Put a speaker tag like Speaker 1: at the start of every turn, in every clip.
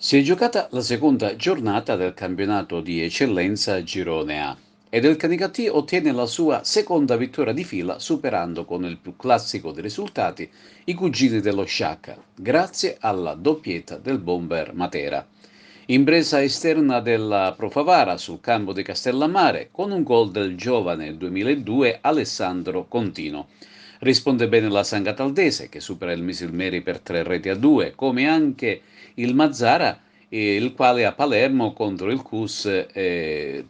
Speaker 1: Si è giocata la seconda giornata del campionato di eccellenza Girone A ed il Canicattì ottiene la sua seconda vittoria di fila superando con il più classico dei risultati i cugini dello Sciacca, grazie alla doppietta del bomber Matera. Impresa esterna della Profavara sul campo di Castellammare con un gol del giovane 2002 Alessandro Contino. Risponde bene la San Cataldese che supera il Misilmeri per 3 reti a 2, come anche il Mazzara, il quale a Palermo contro il CUS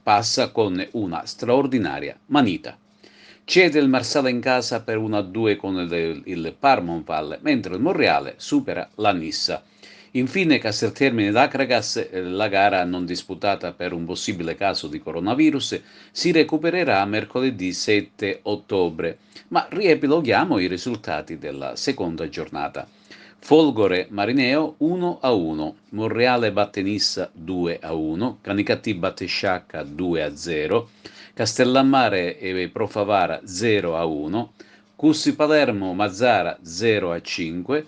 Speaker 1: passa con una straordinaria manita. Cede il Marsala in casa per 1-2 con il Parmonval, mentre il Monreale supera la Nissa. Infine Casteltermine ed Acragas, la gara non disputata per un possibile caso di coronavirus, si recupererà mercoledì 7 ottobre. Ma riepiloghiamo i risultati della seconda giornata. Folgore Marineo 1-1, Monreale batte Nissa 2-1, Canicattì batte Sciacca 2-0, Castellammare e Profavara 0-1, Cussi Palermo Mazzara 0-5,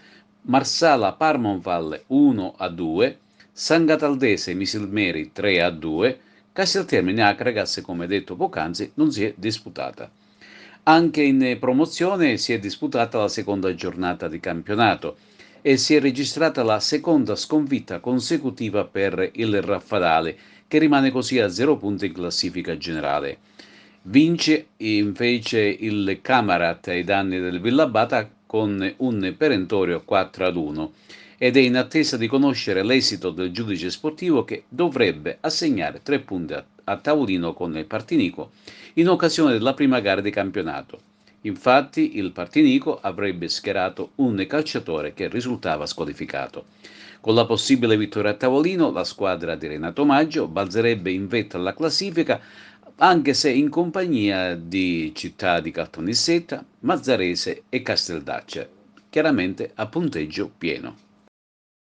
Speaker 1: Marsala Parmonval 1-2, San Cataldese Misilmeri 3-2, Casteltermine Acragas, come detto poc'anzi, non si è disputata. Anche in promozione si è disputata la seconda giornata di campionato e si è registrata la seconda sconfitta consecutiva per il Raffadale, che rimane così a 0 punti in classifica generale. Vince invece il Camarat ai danni del Villabata con un perentorio 4-1 ed è in attesa di conoscere l'esito del giudice sportivo che dovrebbe assegnare 3 punti a tavolino con il Partinico in occasione della prima gara di campionato. Infatti il Partinico avrebbe schierato un calciatore che risultava squalificato. Con la possibile vittoria a tavolino, la squadra di Renato Maggio balzerebbe in vetta alla classifica, anche se in compagnia di Città di Caltanissetta, Mazzarese e Casteldaccia, chiaramente a punteggio pieno.